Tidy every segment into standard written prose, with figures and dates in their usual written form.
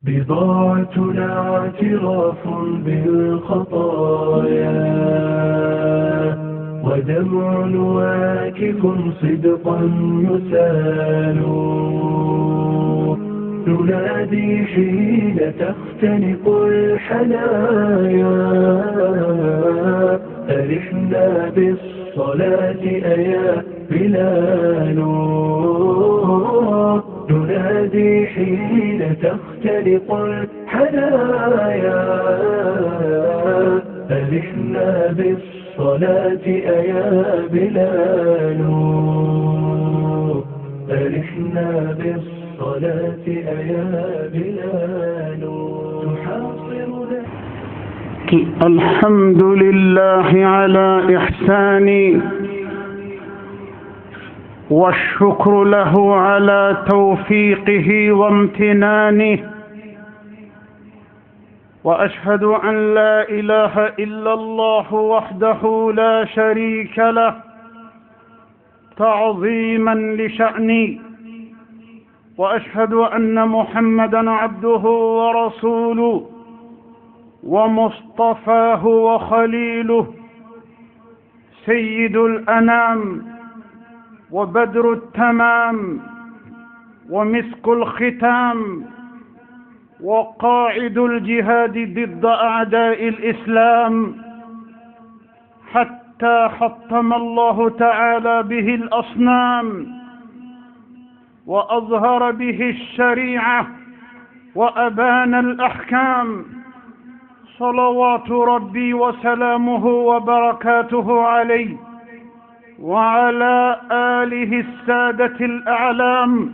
بضاعتنا اعتراف بالخطايا، ودمع واكف صدقا يسال. ننادي حين تختنق الحنايا، أرحنا بالصلاة أيا بلال. ننادي حين تختنق الحنايا، أرحنا بالصلاة أيا بلال. أرحنا بالصلاة أيا بلال. تحاصرنا. الحمد لله على إحساني، والشكر له على توفيقه وامتنانه، وأشهد أن لا إله إلا الله وحده لا شريك له تعظيما لشأني، وأشهد أن محمدا عبده ورسوله ومصطفاه وخليله، سيد الأنام وبدر التمام ومسك الختام، وقاعد الجهاد ضد أعداء الإسلام، حتى حطم الله تعالى به الأصنام، وأظهر به الشريعة وأبان الأحكام، صلوات ربي وسلامه وبركاته عليه وعلى آله السادة الأعلام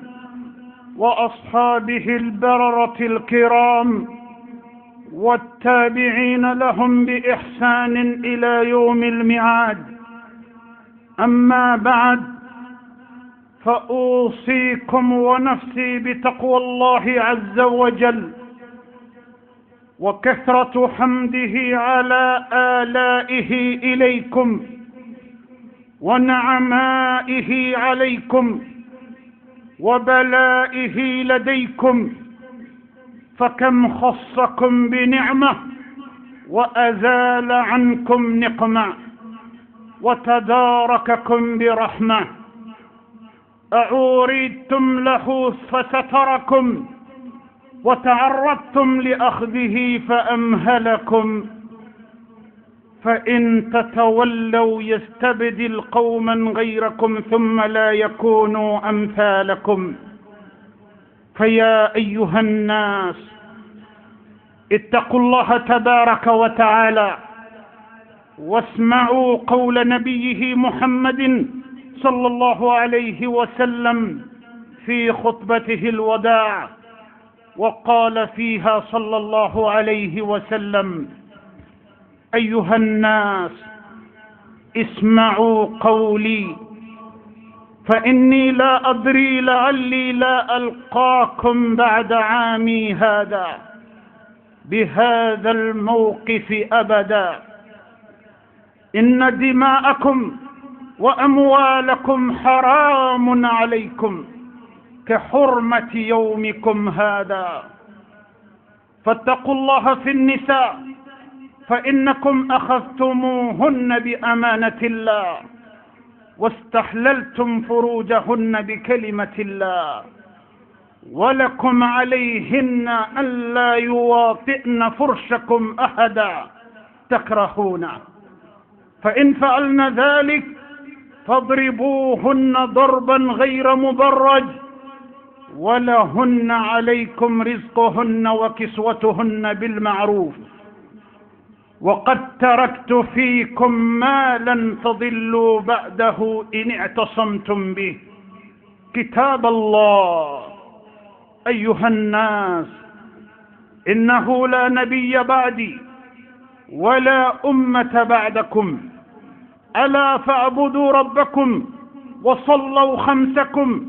وأصحابه البررة الكرام والتابعين لهم بإحسان إلى يوم الميعاد. أما بعد، فأوصيكم ونفسي بتقوى الله عز وجل، وكثرة حمده على آلائه إليكم ونعمائه عليكم وبلائه لديكم، فكم خصكم بنعمة وأزال عنكم نقمة وتدارككم برحمة. أعوريتم له فستركم، وتعرضتم لأخذه فأمهلكم، فإن تتولوا يستبدل قوما غيركم ثم لا يكونوا أمثالكم. فيا أيها الناس، اتقوا الله تبارك وتعالى، واسمعوا قول نبيه محمد صلى الله عليه وسلم في خطبته الوداع، وقال فيها صلى الله عليه وسلم: أيها الناس، اسمعوا قولي، فإني لا أدري لعلي لا ألقاكم بعد عامي هذا بهذا الموقف أبدا. إن دماءكم وأموالكم حرام عليكم كحرمة يومكم هذا، فاتقوا الله في النساء، فإنكم أخذتموهن بأمانة الله، واستحللتم فروجهن بكلمة الله، ولكم عليهن ألا يواطئن فرشكم أحدا تكرهونه، فإن فعلن ذلك فاضربوهن ضربا غير مبرج، ولهن عليكم رزقهن وكسوتهن بالمعروف. وقد تركت فيكم ما لن تضلوا بعده إن اعتصمتم به، كتاب الله. أيها الناس، إنه لا نبي بعدي ولا أمة بعدكم، ألا فاعبدوا ربكم وصلوا خمسكم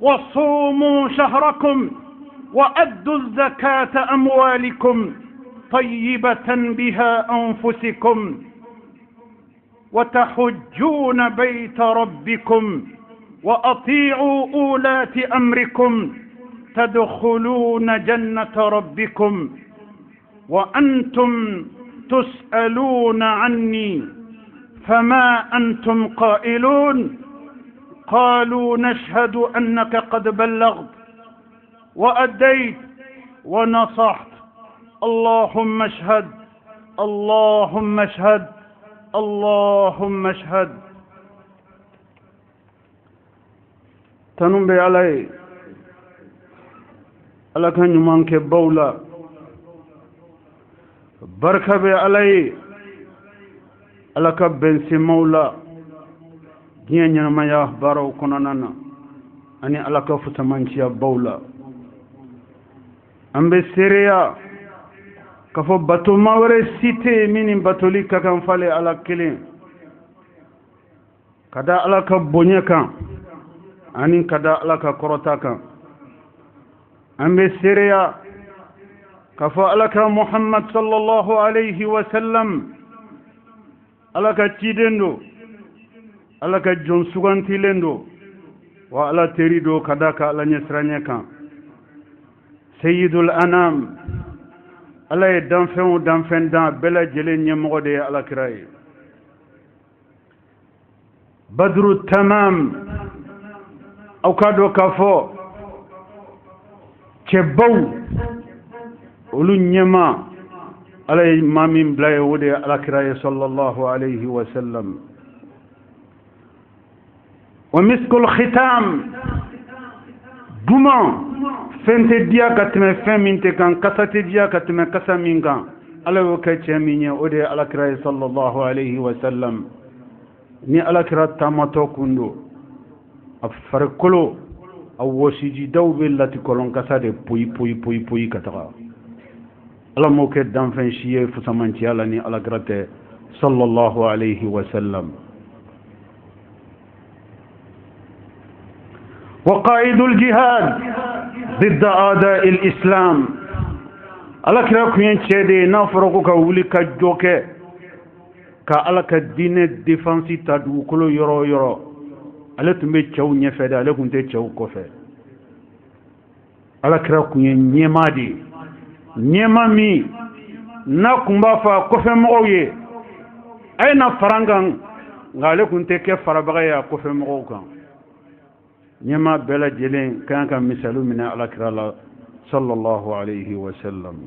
وصوموا شهركم وأدوا الزكاة أموالكم طيبة بها أنفسكم، وتحجون بيت ربكم وأطيعوا أولاة أمركم تدخلون جنة ربكم وأنتم تسألون عني فما أنتم قائلون قالوا نشهد أنك قد بلغت وأديت ونصحت اللهم اشهد اللهم اشهد اللهم اشهد. تنبي علي ala ka ɲuman kɛ baw la barika bɛ ala ye ala ka bɛnsemaw la diɲɛ ɲɛnamaya baaraw kɔnɔna na ani ala ka fusamanciya baw la an bɛ seereya k'a fɔ batoma wɛrɛ si tɛ yen min ni batoli ka kan fale ala kelen ka da ala ka bonya kan ani ka da ala ka kɔrɔta kan an bɛ seereya k'a fɔ ala ka muhammad sallallahu alayhi wa sallam ala ka ciden do ala ka jɔn sugantilen do wa ala teri do ka da ka ala ɲɛsiranya kan sayyidul anam ala ye danfɛn o danfɛn dan bɛɛ lajɛlen ɲɛmɔgɔ de ye alakira ye badru tamam aw ka dɔn k'a fɔ cɛbaw olu ɲɛma ala ye maa min bila ye o de ye alakira ye sallallahu alayhi wa sallam wa miskul khitam duman fɛn tɛ diya ka tɛmɛ fɛn min tɛ kan kasa tɛ diya ka tɛmɛ kasa min kan ala y'o kɛ cɛ min ye o de ye alakira ye sallallahu alayhi wa sallam ni alakira taamatɔ kun do a farikolo a wɔsijidaw bɛ lati kɔlɔn kasa de poyi poyi poyi poyi ka taga ala m'o kɛ danfɛn si ye fusamanciya la ni alakira tɛ sallallahu alayhi wa sallam وقائد الجهاد ضد أعداء الإسلام على كلا كوين تشدي نافرقو كولي كجوكة كألا كدين الدفانسي تدو كلو يرو يرو على تمي تشاو نيفدا على كنت تشاو كوفة على كلا كوين نيمادي نيمامي ناكمبا فا كوفة مغوية أين فرانغان على كنت كيف فرابغيا كوفة مغوكا ñema bela jelen kan kan misalu min ala kirala sallallahu alayhi wa sallam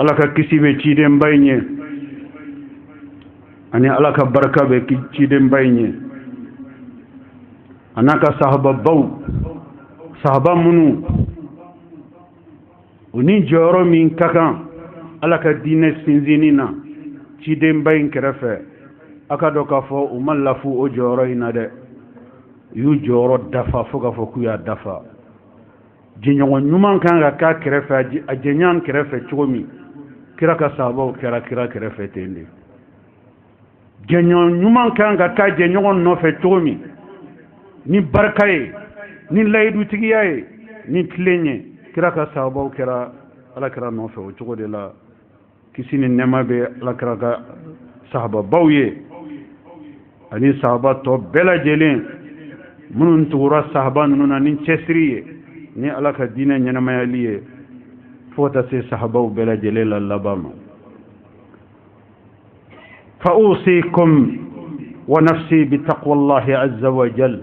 ala ka kisibe ciden bayñe ani ala ka baraka be ciden bayñe anaka sahaba baw sahaba munu uni joro min kakan ala ka dine sinzinina ciden bayin kerefe aka do ka fo umallafu o joro ina de yu joro dafa fo ka fo ku ya dafa jinyo nyuman kanga ka kerefe a jenyan kerefe chomi kira ka sabo kira kerefe tende jinyo nyuman kanga ka jenyo no fe chomi ni barkaye ni laydu tigiyaye ni tlenye kira ka sabo kira ala kira no fe o chogo de la kisini nema be ala kira ka sahaba bawye ani sahaba to bela jelen munun tuura sahaba nuna nin cesriye ni ala ka dina nyanamaya liye fota se sahaba bela jelela labama fa usikum wa nafsi bi taqwallahi azza wa jal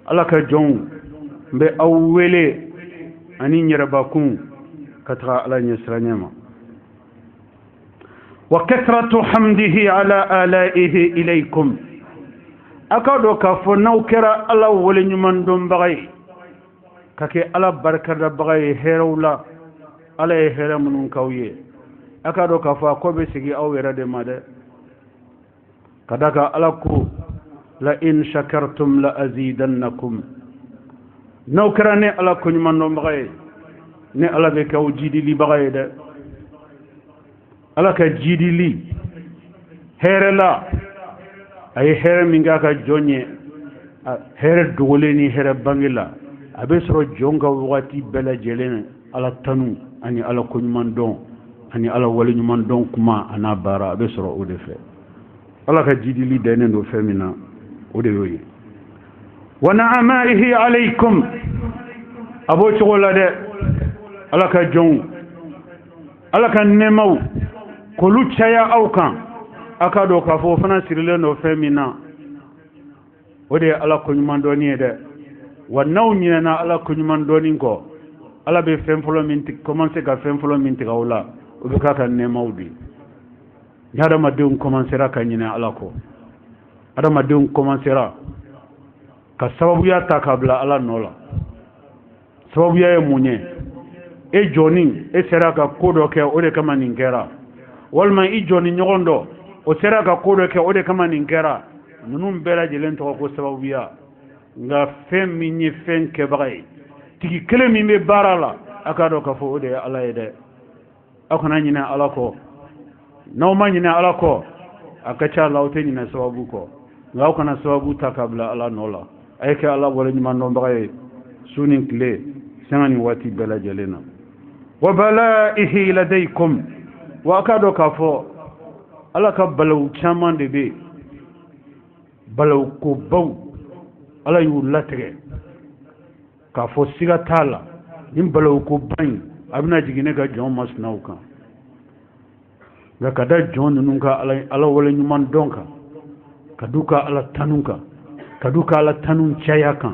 ala ka jon be awwele ani nyarabakun katra ala nyasranyama وكثرة حمده على آلائه إليكم أكادو كفو نوكرا الله ولن من دون بغي كاكي الله بركة بغي هيرولا على هيرا من كويه أكادو كفو كوبي سيجي أو يرد ماده كداك ألاكو لئن شكرتم لأزيدنكم نوكرا ني الله كن من دون بغي ني الله بكو جيدي لي بغي ده ala ka jidili here la ay here minga ka jonye here dogole ni here bangila abe soro jonga wati bela jelene ala tanu ani ala kunyman don ani ala wali nyman don kuma ana bara abe soro o de fe ala ka jidili dene do femina o de yoyi wa na'amaihi alaykum abo chogola de ala ka jon ala ka nemaw kolu caya aw kan aka do ka fo fana sirile no femina o de ala ko nyuman doni de wa naw nyina ala ko nyuman doni ko ala be fem folo min ti commencer ka fem folo min ti gawla o be ka nemaw di yada ma de on commencer ka nyina ala ko ada ma de on commencer ka sababu ya takabla ala nola sababu ya munye e joni e sera ka kodo ke o de kama ningera walma i joni nyogondo o sera ka kodo ke o de kama ningera nunum bela jelen to ko sababu ya nga fem minye fen ke bagay tigi kele mi me barala akado ka fo o de ala ede akona nyina ala ko naw ma nyina ala ko akacha lawte nyina sababu ko nga kana sababu takabla ala nola ayke ala wala nyima no bagay sunin kle sangani wati bela jelena wa balaihi ladaykum wa akado ka fo ala ka balaw chaman de be balaw ko baw ala yu latre ka fo siga tala nim balaw ko ban abna jigine ga jon masnauka ga kada jon nunka ala wala nyuman donka kaduka ala tanunka kaduka ala tanun chayaka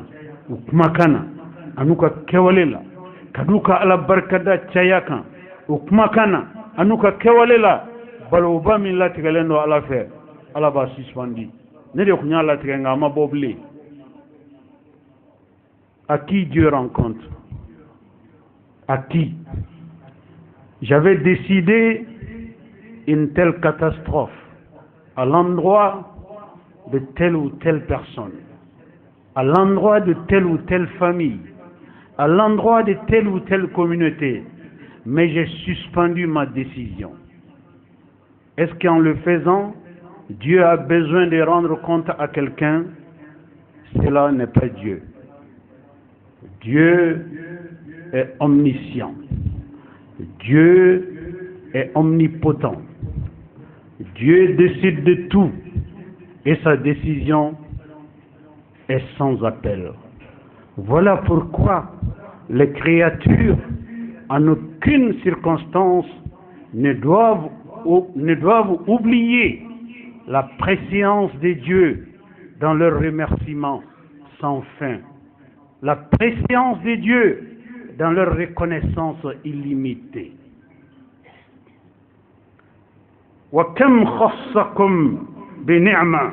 ukmakana anuka kewalela kaduka ala barkada chayaka ukmakana anuka kewalela baloba min latigalendo ala fe ala ba suspandi ne de kunya latigenga ma boble à qui Dieu rencontre à qui j'avais décidé une telle catastrophe à l'endroit de telle ou telle personne, à l'endroit de telle ou telle famille, à l'endroit de telle ou telle communauté, mais j'ai suspendu ma décision. Est-ce qu'en le faisant, Dieu a besoin de rendre compte à quelqu'un? Cela n'est pas Dieu. Dieu est omniscient. Dieu est omnipotent. Dieu décide de tout. Et sa décision est sans appel. Voilà pourquoi les créatures, en aucune circonstance, ne doivent oublier la préscience de Dieu dans leur remerciement sans fin. La préscience de Dieu dans leur reconnaissance illimitée. وَكَمْ خَصَّكُمْ بنعمة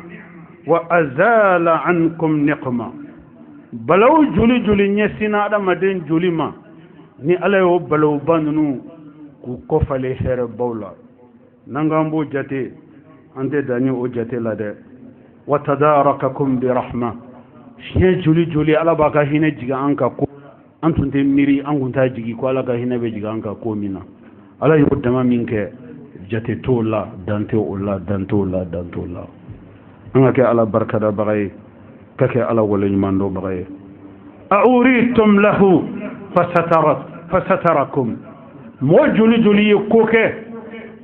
وأزال عنكم نقمة بلو جولي جولي نيسينا دا مدين جولي ما ني عليو بلو باننو كو كفالي خير بولا نانغامبو جاتي انت داني او جاتي لا ده وتدارككم برحمة شي جولي جولي على باكا هنا جيغا انكا كو انتو ميري انغونتا جيغي كو على هنا بي جيغا انكا كو مينا على يو دما مينكه jate tola dante ola dantola dantola anga ke ala barkada bagay kake ala wala nyumando bagay auritum lahu fasatarakum mo juli juli koke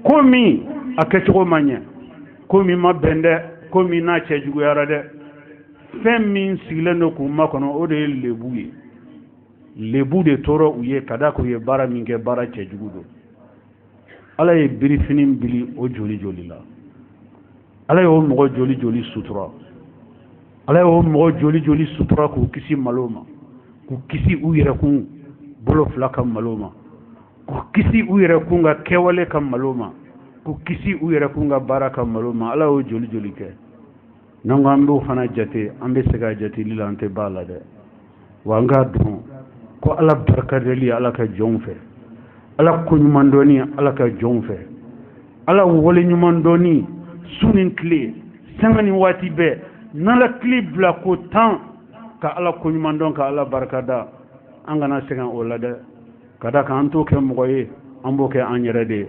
komi aketro manya komi mabende komi na chejugo yarade fem min sileno ko makono o de lebu de toro uye kada ko ye bara minge bara chejugo ala ye birifinin bili o joli joli la ala ye o mogo joli joli sutura ala ye o mogo joli joli sutura k'u kisi malo ma k'u kisi u yɛrɛ kun bolo fila ka malo ma k'u kisi u yɛrɛ kun ka kɛwale ka malo ma k'u kisi u yɛrɛ kun ka baara ka malo ma ala y'o joli joli kɛ n'an ko an b'o fana jate an bɛ se ka jateli la an tɛ b'a la dɛ wa an k'a dɔn ko ala barikadeli ala ka jɔnw fɛ ala ko ɲuman dɔni ala ka jɔnw fɛ ala wale ɲuman dɔni su ni tile sanga ni waati bɛɛ n'ala tile bila ko 10 ka ala ko ɲuman dɔn ka ala barikada an kana sɛgɛn o la dɛ ka da kan an t'o kɛ mɔgɔ ye an b'o kɛ an yɛrɛ de ye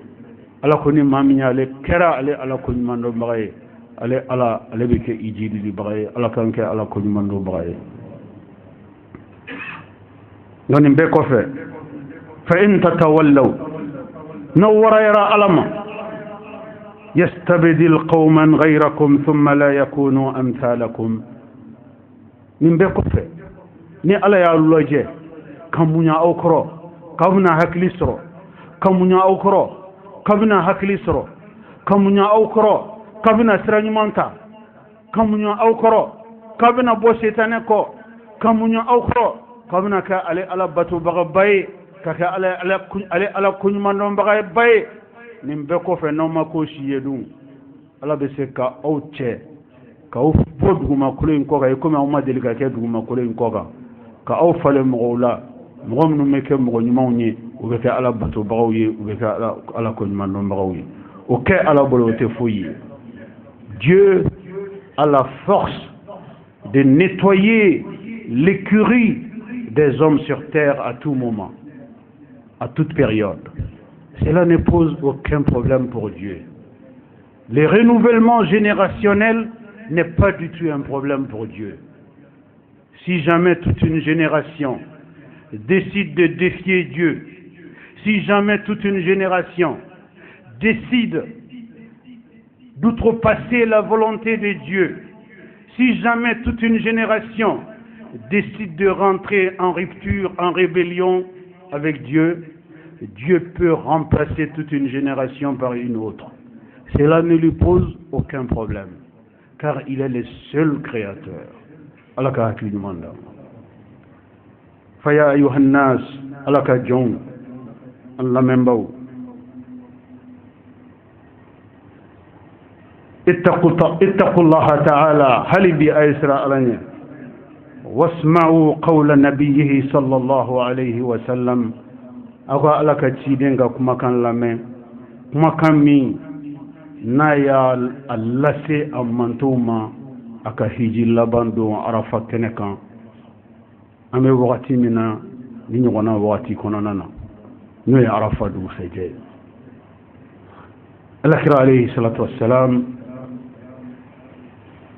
ala ko ni maa min y'ale kɛra ale ala ko ɲuman dɔnbaga ye ale bɛ kɛ i jidilibaga ye ala kan kɛ ala ko ɲuman dɔnbaga ye nka nin bɛɛ kɔfɛ فإن تتولوا نور يرى ألما يستبدل قوما غيركم ثم لا يكونوا أمثالكم nimbe ko fe ni ala ya loje kamunya okro kabuna haklisro kamunya okro kabuna haklisro kamunya okro kabuna siranyumanta kamunya okro kabuna bo setane ko kamunya okro kabuna ka ale ala batu bagabay ka ala kunyumando bagabay nimbe ko fe no mako shiyedun ala be se ka ouche ka o fo duguma kulen ko ga ko ma ma delika ke duguma kulen ko ga ka aw fale mogola mogom no meke mogo nyumaw ni o be ka ala bato bagaw yi o be ka ala ko nyuma no bagaw yi o ke ala bolo te foyi. Dieu a la force de nettoyer l'écurie des hommes sur terre à tout moment, à toute période. Cela ne pose aucun problème pour Dieu. Le renouvellement générationnel n'est pas du tout un problème pour Dieu. Si jamais toute une génération décide de défier Dieu, si jamais toute une génération décide d'outrepasser la volonté de Dieu, si jamais toute une génération décide de rentrer en rupture, en rébellion avec Dieu, Dieu peut remplacer toute une génération par une autre. Cela ne lui pose aucun problème, car il est le seul créateur. Allah ka hakili manda. Faya ayuhan nas, Allah ka jong, Allah membaw. اتقوا الله تعالى هل بأيسر ألني واسمعوا قول نبيه صلى الله عليه وسلم أقول لك تشيدينغا كما كان لمن كما كان مي نايا اللسي أمانتوما أكا هيجي لباندو عرفة كنكا أمي وقتي منا نيوانا وقتي كونانا نوي عرفة دو سيجي الأخير عليه الصلاة والسلام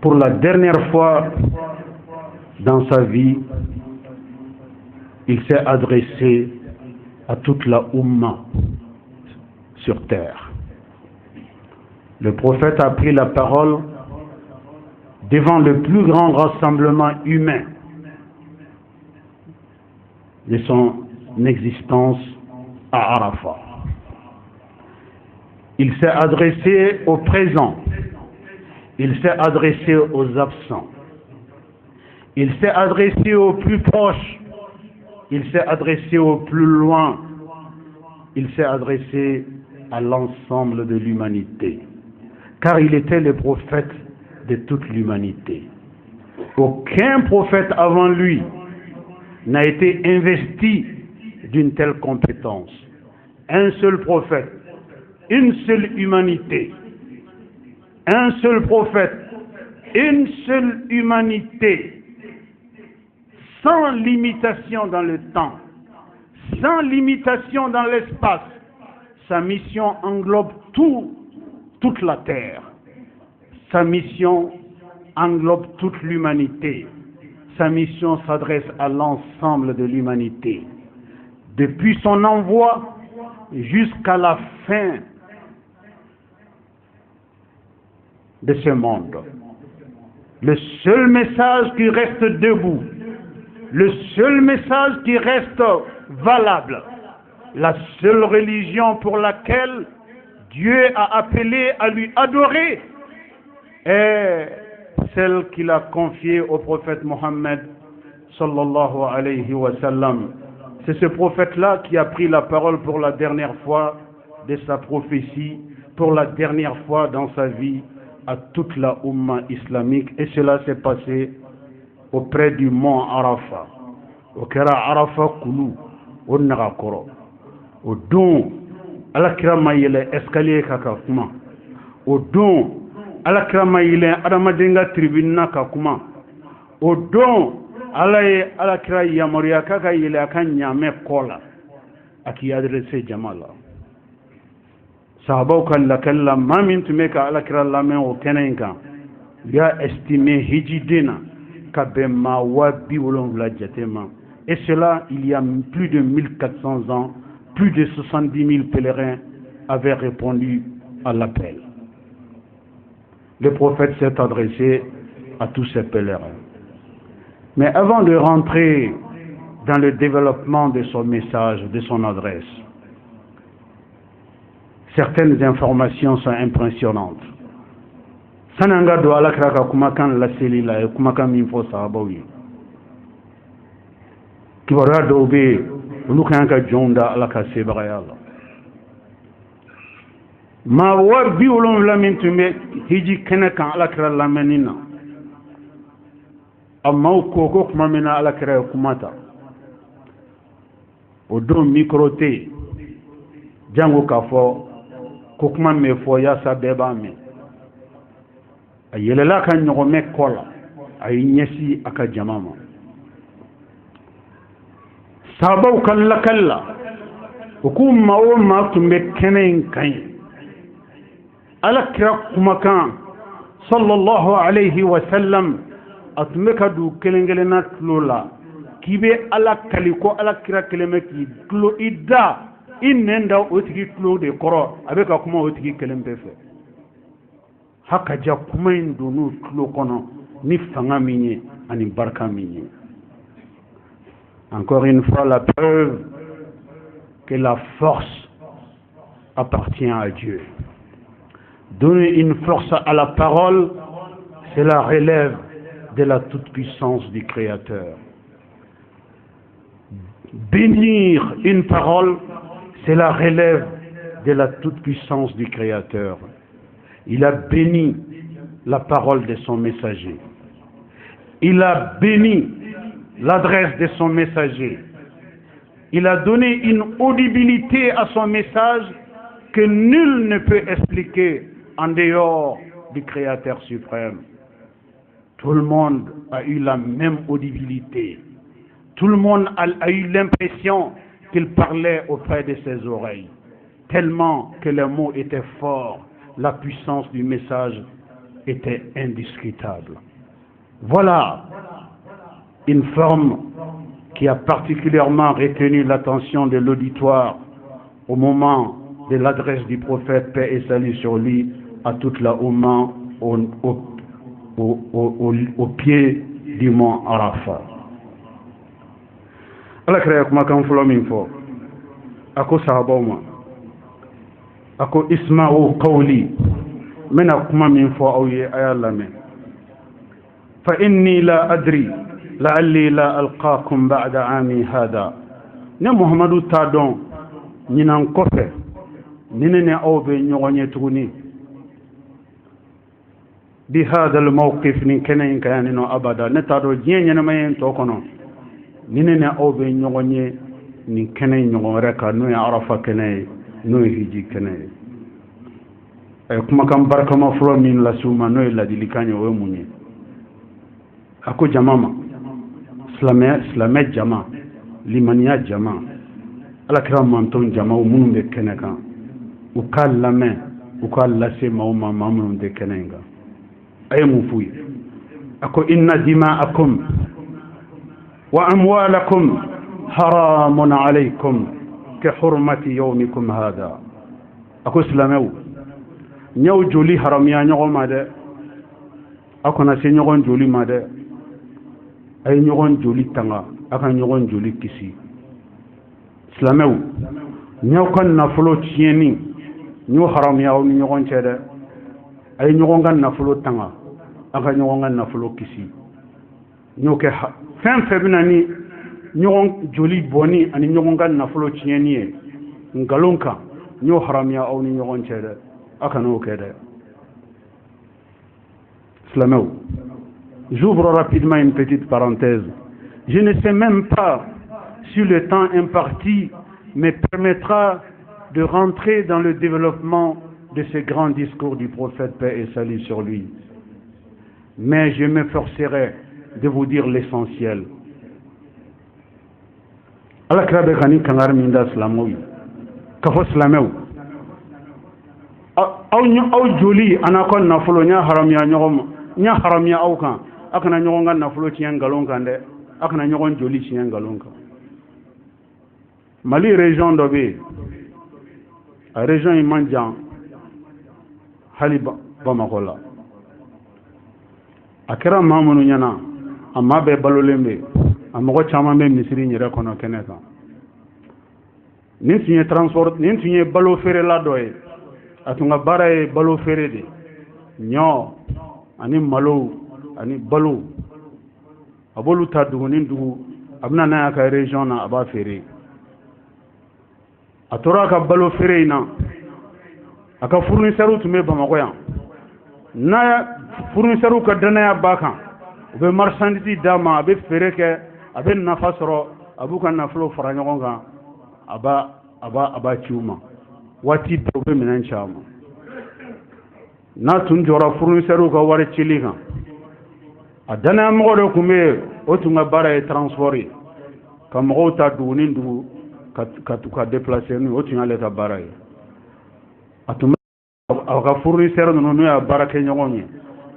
pour la dernière fois dans sa vie, il s'est adressé à toute la Ummah sur terre. Le prophète a pris la parole devant le plus grand rassemblement humain de son existence à Arafat. Il s'est adressé au présent. Il s'est adressé aux absents. Il s'est adressé aux plus proches. Il s'est adressé aux plus loin. Il s'est adressé à l'ensemble de l'humanité. Car il était le prophète de toute l'humanité. Aucun prophète avant lui n'a été investi d'une telle compétence. Un seul prophète, une seule humanité. Un seul prophète, une seule humanité, sans limitation dans le temps, sans limitation dans l'espace. Sa mission englobe toute la terre. Sa mission englobe toute l'humanité. Sa mission s'adresse à l'ensemble de l'humanité. Depuis son envoi jusqu'à la fin de ce monde. Le seul message qui reste debout, le seul message qui reste valable, la seule religion pour laquelle Dieu a appelé à lui adorer est celle qu'il a confiée au prophète Mohammed sallallahu alayhi wa sallam. C'est ce prophète-là qui a pris la parole pour la dernière fois de sa prophétie, pour la dernière fois dans sa vie, à toute la Ummah islamique, et cela s'est passé auprès du mont Arafat. Au Kera Arafat Koulou, au Narakoro, au don, à la Kramaïle escalier Kakakuma, au don, à la Kramaïle Adamadenga tribunal Kakuma, au don, à la Kraï Yamoria Kakaïle Akanyame Kola, à qui adressé Jamala. Sahabaw kan lakalla mamin tumeka alakira lamen o kenenka ya estimé hijidena kabema wabi wolonvla jatema. Et cela il y a plus de 1400 ans, plus de 70 000 pèlerins avaient répondu à l'appel. Le prophète s'est adressé à tous ces pèlerins. Mais avant de rentrer dans le développement de son message, de son adresse, certaines informations sont impressionnantes. Sananga do alakraka kumakan la selila e kumakan min fo sahabawi. Kibara do be ulu kan ka jonda alaka sebarayala. Ma wa bi ulum la min tumbe hiji kenakan alakra lamenina. Amma ko ko kuma mina alakra kumata. Odo microté jango kafo ko kuma me fo ya sa beba me. Ayelela kan nyogo me kola ay nyesi aka jamama. Sabaw kalla hukum o ma tumbe kenen kan ala kira kuma kan sallallahu alayhi wa sallam atmeka du kelengelena tlola kibe ala kaliko ala kira keleme ki tlo idda inenda otigi tlo de koro abeka kuma otigi kelembe fe haka ja kuma indunu tlo kono ni fanga minye ani barka minye. Encore une fois, la preuve que la force appartient à Dieu. Donner une force à la parole, c'est la relève de la toute-puissance du Créateur. Bénir une parole, c'est la relève de la toute-puissance du Créateur. Il a béni la parole de son messager. Il a béni l'adresse de son messager. Il a donné une audibilité à son message que nul ne peut expliquer en dehors du Créateur suprême. Tout le monde a eu la même audibilité. Tout le monde a eu l'impression qu'il parlait auprès de ses oreilles. Tellement que les mots étaient forts, la puissance du message était indiscutable. Voilà une forme qui a particulièrement retenu l'attention de l'auditoire au moment de l'adresse du prophète, paix et salut sur lui, à toute la Oumma au pied du mont Arafat. Allah créa kuma kan fulo min fo ako sahabaw ma ako isma'u qawli mena kuma min fo aw ye aya lame fa inni la adri la'alli la alqaakum ba'da ami hada ne muhammadu ta don ñinan kofe ninene aw be ñogoñe tuguni bi hada al mawqif ni kenen kayani no abada ne ta do jeñene mayen to kono ninene aw be ñogoñe ni kenen ñogon reka no ya arafa kenen no hiji kenen ay kuma kam barkama fro min la suma no la dilikanya o munye ako jamama islamé jama limaniya jama alakira manton jama o munun be kene kan u ka lamɛn u ka lase maaw ma maa minnu tɛ kɛnɛ in kan a ye mun f'u ye a ko inna dima'akum wa amwalakum haramun alaykum ka hurmati yawmikum hada a ko silamɛw ɲɛw joli haramiya ɲɔgɔn ma dɛ a kana se ɲɔgɔn joli ma dɛ a ye ɲɔgɔn joli tanga a ka ɲɔgɔn joli kisi silamɛw ɲɛw ka nafolo tiɲɛni ɲ'o haramiya aw ni ɲɔgɔn cɛ dɛ a ye ɲɔgɔn ka nafolo tanga a ka ɲɔgɔn ka nafolo kisi ɲ'o kɛ fɛn fɛn bɛna ni ɲɔgɔn joli bɔnni ani ɲɔgɔn ka nafolo tiɲɛni ye nkalon kan ɲ'o haramiya aw ni ɲɔgɔn cɛ dɛ a kan'o kɛ dɛ silamɛw. J'ouvre rapidement une petite parenthèse. Je ne sais même pas si le temps imparti me permettra de rentrer dans le développement de ce grand discours du prophète, paix et salut sur lui. Mais je m'efforcerai de vous dire l'essentiel. Allah krabe kani kangar minda islamoui. Kafo islamew. Aw joli anakon nafolo nya haramia nyogom nya haramia aw kan. Akana ɲɔgɔn ka nafolo tiɲɛ nkalon kan dɛ a kana ɲɔgɔn joli tiɲɛ nkalon kan Mali région dɔ bɛ yen a région in man jan hali Bamakɔ la a kɛra maa minnu ɲɛna amma be balolen be amogo chama be misiri nyere kono keneka nin tunye transport nin tunye balo fere la doye atunga bara e balo fere de nyo ani malo ani balo abolu ta dugu nin dugu abna na ka region na aba fere atora ka balo fere ina aka fournisseur tume Bamako ya na fournisseur ka danaya baka be marchandise dama abe fere ke abe nafa soro abuka na flo fara nyogon kan aba ciuma wati do be minan chama na tun jora fournisseur ka wari cili kan adana mo do kume o tunga bara e transport kam go ta dunin du ka déplacer ni o tunga le ta bara e atuma aka fournisseur no no ya bara ke nyogonye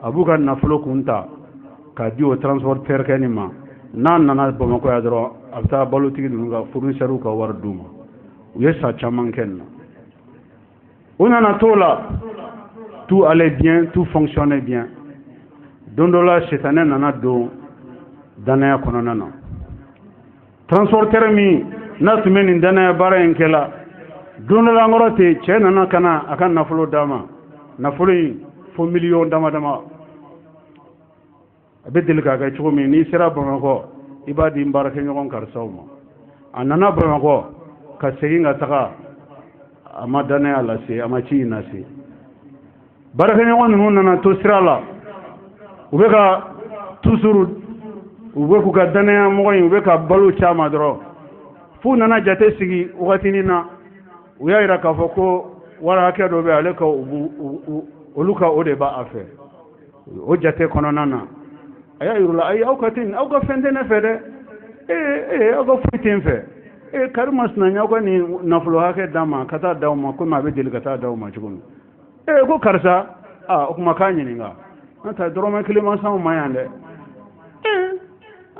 abuka na flo kunta ka di o transporteur kenima nan nana Bamako ya dro afta balotigi nga fournisseur ka war duma yesa chaman kenna on a tola tout allait bien tout fonctionnait bien dondola chetane nana do danaya kononana transporteur mi natmeni danaya bara enkela dondola ngorote che nana kana akan nafulo dama nafulo fo million dama abedel ka ga chumi ni sira Bamako ibadi mbarake nyogon karsawma anana Bamako ka seginga taka amadane ala se amachi nasi barake nyogon nuna to sirala ubeka tusuru ubeku ka dane mo ubeka balu chama dro fu nana jate sigi wakati na uyaira ka foko wara ke do be aleka oluka ode ba afe o jate kono nana aya yurula ay awkatin awka fendene fede awka fuitin fe karmas na nyako ni naflo hake dama kata dawma ko ma be del kata dawma chukun ko karsa o kuma kanyi ninga anta droma kilima samu mayande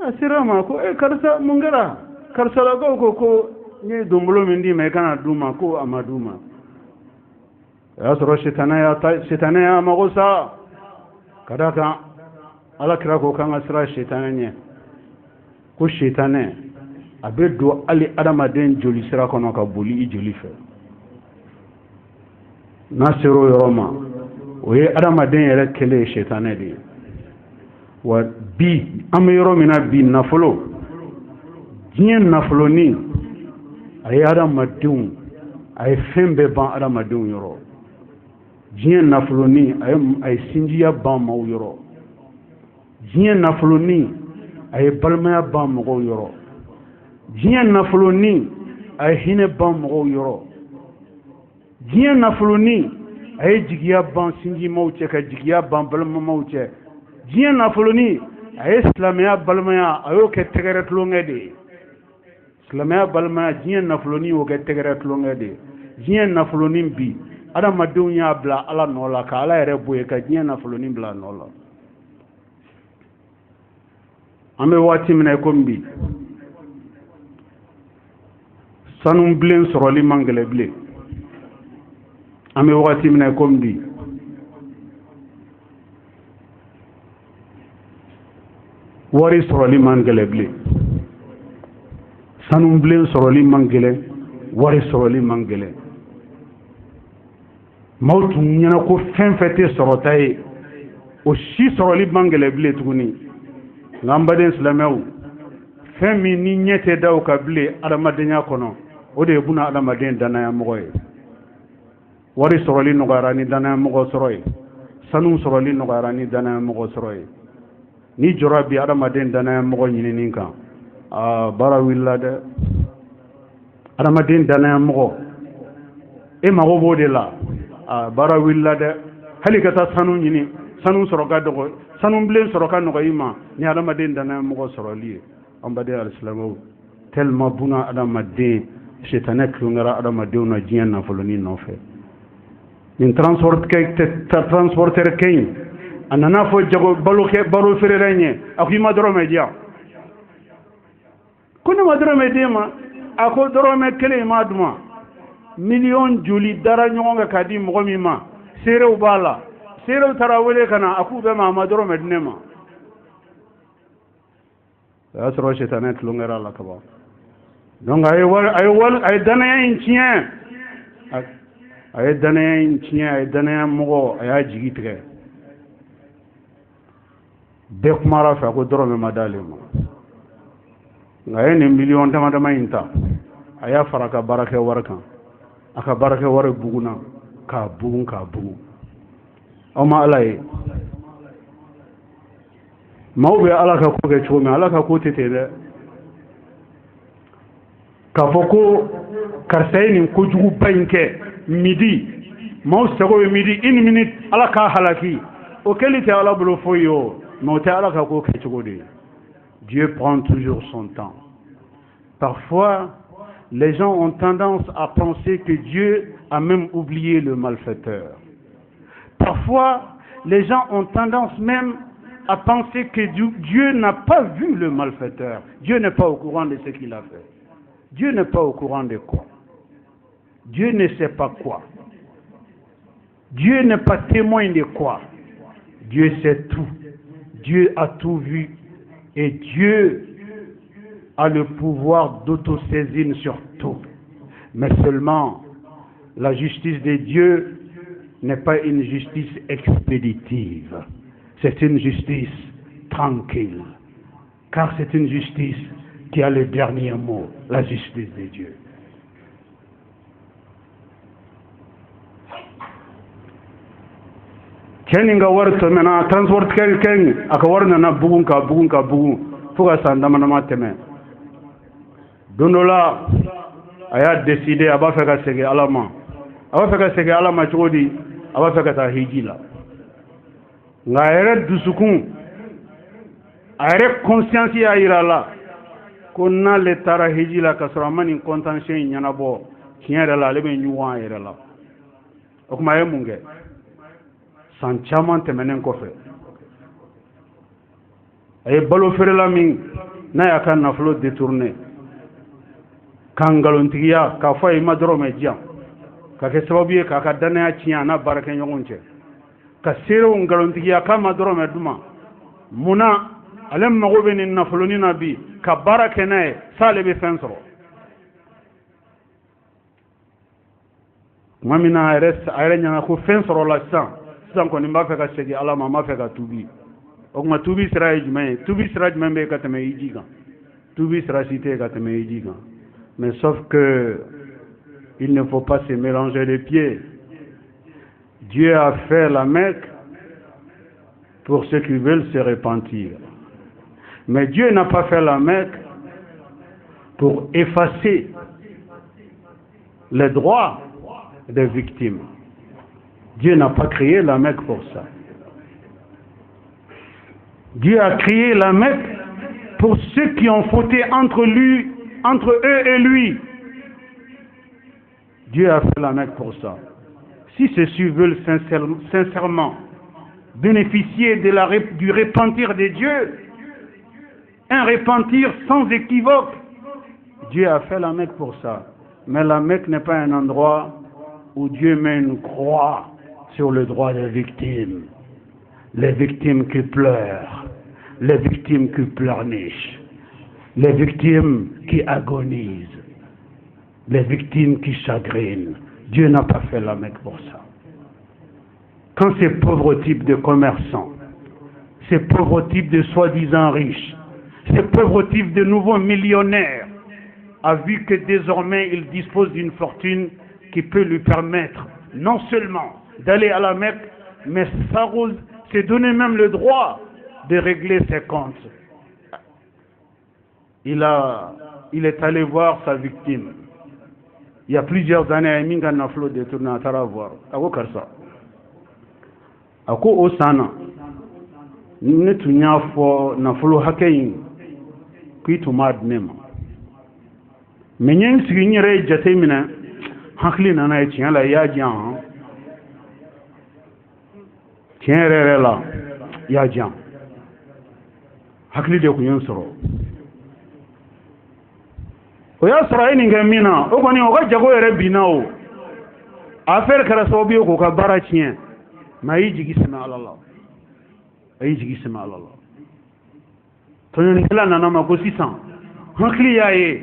asirama ko karsa mungara karsa la ko ni dumbulo mindi me kana duma ko amaduma ya soro shitana ya magosa kadaka ala kira ko kan asira shaytananye ko shaytane abedo ali adamaden joli sira kono ka boli joli fe nasiro yoroma oye adamaden yere kele shaytane di wa bi am yoromina bi nafolo jien nafolo ni ay adamaden ay fembe ban adamaden yoro jien nafolo ni ay sinjiya ban maw yoro jien nafuloni ay balmaya ban mogo yoro jien nafuloni ay hine ban mogo yoro jien nafuloni ay jigiya ban sinji mawche ka jigiya ban balma mawche jien nafuloni ay islamia balmaya ayo ke tegeret longede islamia balmaya jien nafuloni o ke tegeret longede jien nafuloni bi ada madunya bla ala nola ka ala ere boye ka jien nafuloni bla nola ambe wati mina kombi sanum blen soroli mangale ble ambe wati mina kombi wari soroli mangale ble sanum blen soroli mangale wari soroli mangale mautu nyana ko fenfete sorotay o shi soroli mangale ble tuguni ngambade islamew femi ni nyete daw ka ble adamadenya kono o de buna adamaden danaya mogoy wari soroli no garani danaya mogo soroy sanu soroli no garani danaya mogo soroy ni jorabi adamaden danaya mogo nyini ninka bara willade adamaden danaya mogo e mago bode la bara willade halikata sanu nyini sanu soroka dogo sanu blen soroka no yima ni adamaden dana mogo soroli ambade alislamo tellement buna adamaden shetane klungara adamaden no jian na foloni no fe in transporter kay anana fo jago balo fereranye akima doro media kuna madoro media ma ako doro me kele maduma million juli dara nyonga kadi mogo mima sere ubala sero tarawele kana akube ma madoro mednema ya sɔrɔ shetane tulongɛra la kaban donc a ye danaya in tiɲɛ a ye danaya in tiɲɛ a ye danaya mɔgɔ a y'a jigi tigɛ bɛɛ kumara fɛ ko dɔrɔmɛ ma d'ale ma nka a ye nin miliyɔn dama dama in ta a y'a fara a ka baarakɛ wari kan a ka baarakɛ wari buguna k'a bugun aw ma ala ye maaw bɛ ala ka ko kɛ cogo min ala ka ko tɛ ten dɛ k'a fɔ ko karisa ye nin kojuguba in kɛ midi maaw sago ye midi 1 minute ala k'a halaki o kɛli tɛ ala bolo foyi ye o mais o tɛ ala ka ko kɛ cogo de ye. Dieu prend toujours son temps. Parfois les gens ont tendance à penser que Dieu a même oublié le malfaiteur. Parfois les gens ont tendance même à penser que Dieu n'a pas vu le malfaiteur. Dieu n'est pas au courant de ce qu'il a fait. Dieu n'est pas au courant de quoi. Dieu ne sait pas quoi. Dieu n'est pas témoin de quoi. Dieu sait tout. Dieu a tout vu. Et Dieu a le pouvoir d'autosaisine sur tout. Mais seulement, la justice de Dieu n'est pas une justice expéditive. C'est une justice tranquille. Car c'est une justice qui a le dernier mot, la justice de Dieu. Keninga warto mena transport ken aka warna na bugun ka fuga sandama na mateme dondola aya décidé aba fa ka sege alama chodi aba fa ka ta hijila nga ere dusukun ere conscience ya irala ko na le tara hijila ka sura mani contention nyana bo tiere la le be nyuwa ere la o kuma ye munge san caman tɛmɛnen kɔfɛ a ye balo feerela min n'a y'a ka nafolo détourné ka nkalontigiya k'a fɔ a ye ma dɔrɔmɛ diyan ka kɛ sababu ye k'a ka danaya tiɲɛ a n'a baarakɛɲɔgɔn cɛ ka seerew nkalontigiya k'a ma dɔrɔmɛ d'uma munna ale mago bɛ nin nafolonin na bi ka baara kɛ n'a ye s'ale bɛ fɛn sɔrɔ tuma min na a yɛrɛ ɲana ko fɛn sɔrɔla sisan kɔni b'a fɛ ka segin ala ma b'a fɛ ka tuubi o kuma tuubi sira ye jumɛn ye tuubi sira jumɛn bɛ ka tɛmɛ hiji kan tuubi sira si tɛ ka tɛmɛ hiji kan mais sauf que il ne faut pas se mélanger les pieds. Dieu a fait la Mecque pour ceux qui veulent se repentir, mais Dieu n'a pas fait la Mecque pour effacer les droits des victimes. Dieu n'a pas créé la Mecque pour ça. Dieu a créé la Mecque pour ceux qui ont fauté entre eux et lui. Dieu a fait la Mecque pour ça. Si ceux-ci veulent sincèrement bénéficier du repentir de Dieu, un repentir sans équivoque, Dieu a fait la Mecque pour ça. Mais la Mecque n'est pas un endroit où Dieu met une croix sur le droit des victimes. Les victimes qui pleurent, les victimes qui pleurnichent, les victimes qui agonisent, les victimes qui chagrinent. Dieu n'a pas fait la Mecque pour ça. Quand ces pauvres types de commerçants, ces pauvres types de soi-disant riches, ces pauvres types de nouveaux millionnaires a vu que désormais il dispose d'une fortune qui peut lui permettre non seulement d'aller à la Mecque, mais s'est donné même le droit de régler ses comptes. Il est allé voir sa victime. Il y a plusieurs années, il y a un flot de tourné à Taravoir. Ako Karsa. Ako Osana. Ne tunya fo na flot hakein. Qui tu mad même. Mais n'y a une signe jatemina. Hakli nana et tient la yadjan. Tiens la yadjan. Hakli de kunyon soro. Oya soro ini ngamina. Okoni oka jago ere binao. Affaire kara sobi ko ka bara tien. Ma yi jigi sema Allah. Ayi jigi sema Allah. tɔɲɔni kɛla nana ma ko sisan hakili y'a ye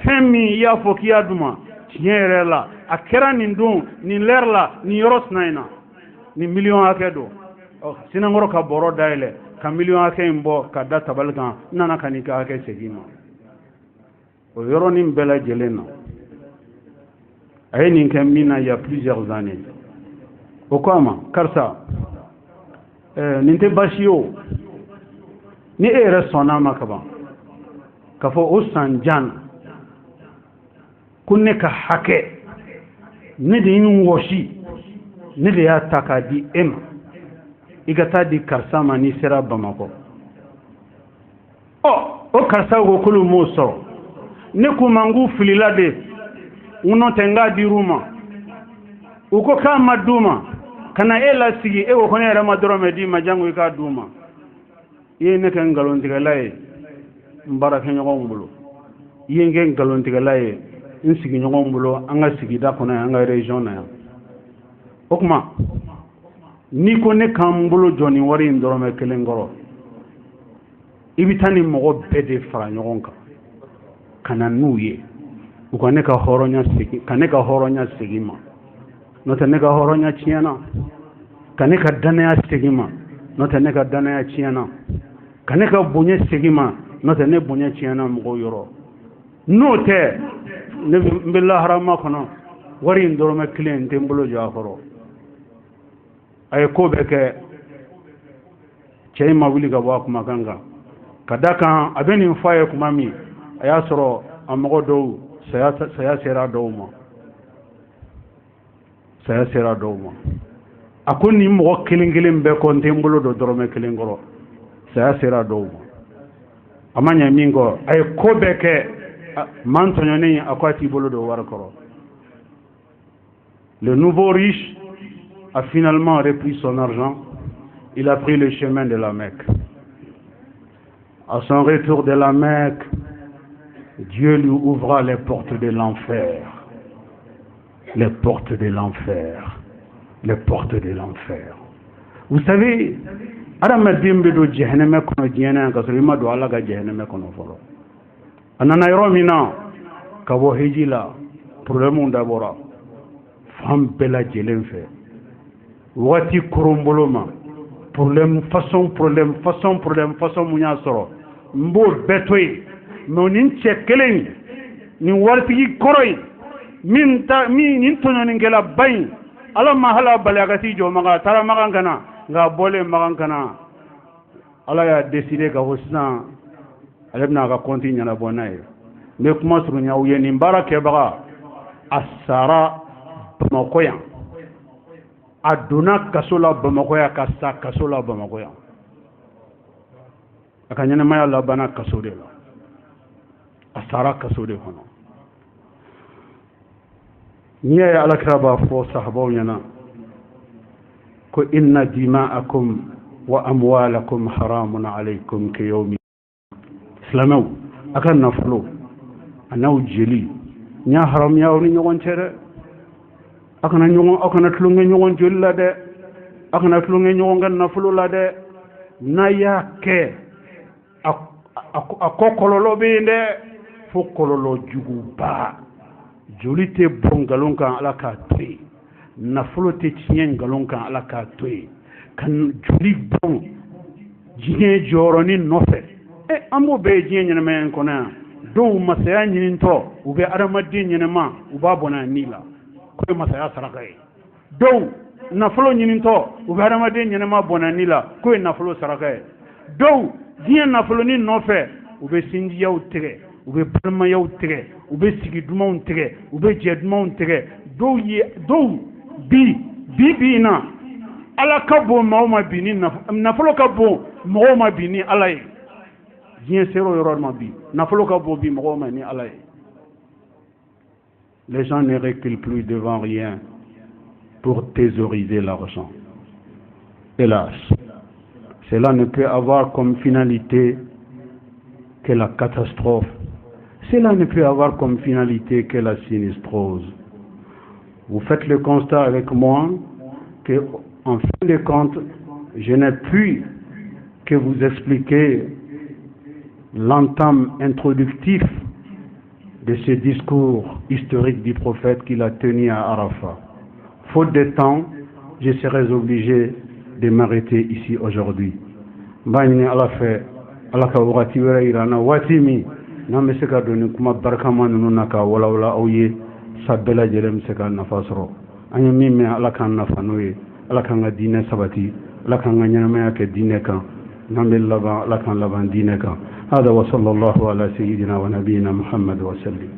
fɛn min i y'a fɔ k'i y'a d'u ma tiɲɛ yɛrɛ la a kɛra nin don nin lɛri la nin yɔrɔ sina in na nin miliyɔn hakɛ don Sinankɔrɔ ka bɔrɔ dayɛlɛ ka miliyɔn hakɛ in bɔ ka da tabali kan n nana ka n'i ka hakɛ segin ma o yɔrɔnin bɛɛ lajɛlen na a ye nin kɛ min na il y a plusieurs années o ko a ma karisa nin tɛ baasi ye o ni e yɛrɛ sɔnn'a ma kaban k'a fɔ o san jan ko ne ka hakɛ ne de y'in wɔsi ne de y'a ta k'a di e ma i ka taa di karisa ma n'i sera Bamakɔ o karisa ko k'olu m'o sɔrɔ ne k'u ma n k'u filila de n nɔ tɛ n k'a dir'u ma u ko k'a ma d'u ma ka na e lasigi e ko ne yɛrɛ ma dɔrɔmɛ d'i ma jango i k'a d'u ma i ye ne kɛ nkalontigɛla ye n baarakɛɲɔgɔnw bolo i ye n kɛ nkalontigɛla ye n sigiɲɔgɔnw bolo an ka sigida kɔnɔ yan an ka région na yan o tuma n'i ko ne k'an bolo jɔ nin wari in dɔrɔmɛ kelen kɔrɔ i bɛ taa ni mɔgɔ bɛɛ de fara ɲɔgɔn kan ka na n'u ye u ka ne ka hɔrɔnya segin ma n'o tɛ ne ka hɔrɔnya tiɲɛna ka ne ka danaya segin ma n'o tɛ ne ka danaya tiɲɛna ka ne ka bonya segin ma n'o tɛ ne bonya tiɲɛna mɔgɔw yɔrɔ n'o tɛ ne bɛ laharama kɔnɔ wari in dɔrɔmɛ kelen n tɛ n bolo jɔ a kɔrɔ a ye ko bɛɛ kɛ cɛ in ma wuli ka bɔ a kumakan kan ka da kan a bɛ nin fɔ a ye kuma min a y'a sɔrɔ a mɔgɔ dɔw saya sera dɔw ma a ko nin mɔgɔ kelen kelen bɛɛ kɔ n tɛ n bolo don dɔrɔmɛ kelen kɔrɔ saya sera dɔw ma a ma ɲɛ min kɔ a ye ko bɛɛ kɛ man tɔɲɔnen a ko a t'i bolo don wari kɔrɔ le nouveau riche a finalement repris son argent il a pris le chemin de la Mecque. À son retour de la Mecque, Dieu lui ouvra les portes de l'enfer. Les portes de l'enfer. Les portes de l'enfer. Vous savez, adamaden bɛ don jahannama kɔnɔ diɲɛ na ka sɔrɔ i ma don Ala ka jahannama kɔnɔ fɔlɔ. A nana yɔrɔ min na ka bɔ heji la problème dabɔra fan bɛɛ lajɛlen fɛ. Waati koron bolo ma problème façon mun y'a sɔrɔ n b'o bɛɛ to yen mais nin cɛ kelen nin waritigi kɔrɔ in min nin tɔɲɔnikɛla ba in Ala ma hala bali a ka t'i jɔ Makan a taara Makan ka na nka a bɔlen Makan ka na Ala y'a décidé ka fɔ sisan ale bɛna a ka compte ɲɛnabɔ n'a ye n bɛ kuma surunya aw ye nin baara kɛbaga a sara Bamakɔ yan a donna kaso la Bamakɔ yan ka sa kaso la Bamakɔ yan a ka ɲɛnamaya labanna kaso de la a sara kaso de kɔnɔ n'i y'a ye Alakira b'a fɔ sahabaw ɲɛna ko inna dima'akum wa amwalakum haramun alaykum kayawmi silamɛw a ka nafolo a n'aw jeli n y'a haramuya aw ni ɲɔgɔn cɛ dɛ a kana tulonkɛ ɲɔgɔn joli la dɛ a kana tulonkɛ ɲɔgɔn ka nafolo la dɛ n'a y'a kɛ a kɔ kɔlɔlɔ bɛ yen dɛ fo kɔlɔlɔ juguba joli tɛ bɔ nkalon kan Ala k'a to yen nafolo tɛ tiɲɛ nkalon kan Ala k'a to yen ka joli bɔn diɲɛ jɔyɔrɔnin nɔfɛ an b'o bɛɛ ye diɲɛ ɲɛnamaya in kɔnɔ yan dɔw masaya ɲinitɔ u bɛ adamaden ɲɛnama u b'a bɔn a ni la ko ye masaya saraka ye dɔw nafolo ɲinitɔ u bɛ adamaden ɲɛnama bɔn a ni la ko ye nafolo saraka ye dɔw diɲɛ nafolonin nɔfɛ u bɛ sinjiyaw tigɛ u bɛ balimayaw tigɛ u bɛ sigi dumanw tigɛ u bɛ jɛ dumanw tigɛ dɔw bi na Ala ka bon mɔgɔw ma bi ni nafolo ka bon mɔgɔw ma bi ni Ala ye diɲɛ sera o yɔrɔ ma bi nafolo ka bon bi mɔgɔw ma ni Ala ye les gens ne reculent plus devant rien pour thésauriser l'argent hélas cela ne peut avoir comme finalité que la catastrophe. Cela ne peut avoir comme finalité que la sinistrose. Vous faites le constat avec moi que, en fin de compte, je n'ai pu que vous expliquer l'entame introductif de ce discours historique du prophète qu'il a tenu à Arafat. Faute de temps, je serais obligé de m'arrêter ici aujourd'hui. Bani ala fe ala ka wati wera irana wati mi na me se ka doni kuma barkama nunu naka wala wala awye sabela jerem se ka nafasro anya mi me ala kan nafanoye ala kan ga dine sabati ala kan ga nyama ke dine kan nambe laba ala kan laban dine kan hada wa sallallahu ala sayyidina wa nabiyina muhammad wa sallim.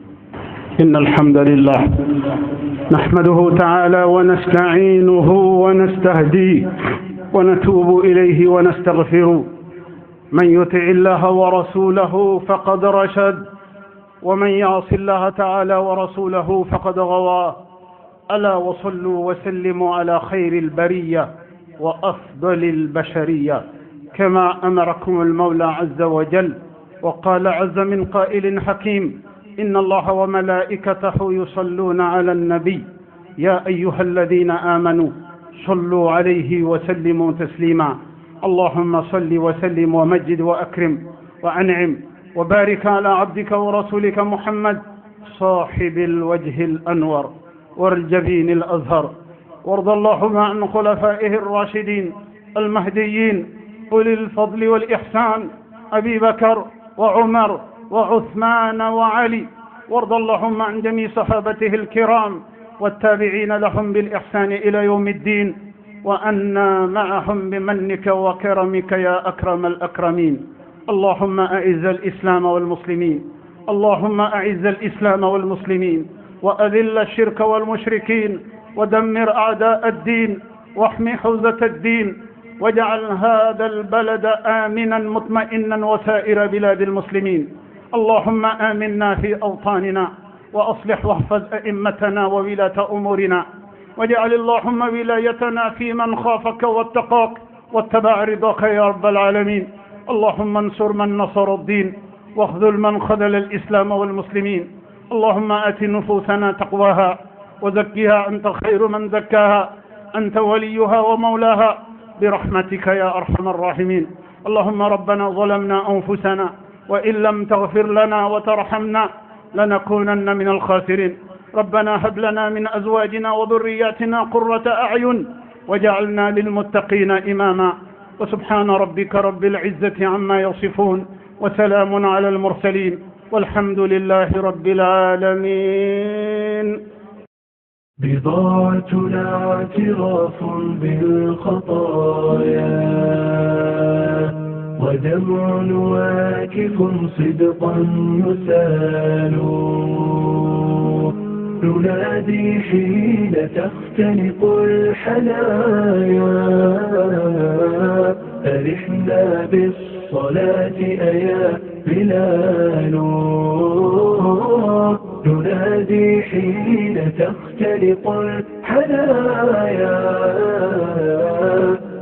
إن الحمد لله نحمده تعالى ونستعينه ونستهديه ونتوب إليه ونستغفره. من يطع الله ورسوله فقد رشد ومن يعص الله تعالى ورسوله فقد غوى. ألا وصلوا وسلموا على خير البرية وأفضل البشرية كما أمركم المولى عز وجل. وقال عز من قائل حكيم: إن الله وملائكته يصلون على النبي يا أيها الذين آمنوا صلوا عليه وسلموا تسليما. اللهم صل وسلم ومجد وأكرم وأنعم وبارك على عبدك ورسولك محمد صاحب الوجه الأنور والجبين الأزهر. وارض اللهم عن خلفائه الراشدين المهديين أولي الفضل والإحسان أبي بكر وعمر وعثمان وعلي. وارض اللهم عن جميع صحابته الكرام والتابعين لهم بالإحسان إلى يوم الدين وأنا معهم بمنك وكرمك يا أكرم الأكرمين. اللهم أعز الإسلام والمسلمين، اللهم أعز الإسلام والمسلمين وأذل الشرك والمشركين ودمر أعداء الدين واحمي حوزة الدين واجعل هذا البلد آمنا مطمئنا وسائر بلاد المسلمين. اللهم آمنا في أوطاننا وأصلح واحفظ أئمتنا وولاة أمورنا واجعل اللهم ولايتنا في من خافك واتقاك واتبع رضاك يا رب العالمين. اللهم انصر من نصر الدين واخذل من خذل الإسلام والمسلمين. اللهم آت نفوسنا تقواها وزكها أنت خير من زكاها أنت وليها ومولاها برحمتك يا أرحم الراحمين. اللهم ربنا ظلمنا أنفسنا وإن لم تغفر لنا وترحمنا لنكونن من الخاسرين. ربنا هب لنا من أزواجنا وذرياتنا قرة أعين وجعلنا للمتقين إماما. وسبحان ربك رب العزة عما يصفون وسلام على المرسلين والحمد لله رب العالمين. بضاعتنا اعتراف بالخطايا ودمع واكف صدقا يسال. ننادي حين تختنق الحنايا أرحنا بالصلاة أيا بلال. ننادي حين تختلق الحنايا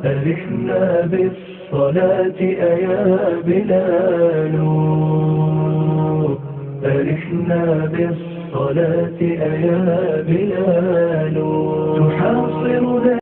أرحنا بالصلاة أيا بلال. أرحنا بالصلاة أيا بلال. تحاصرنا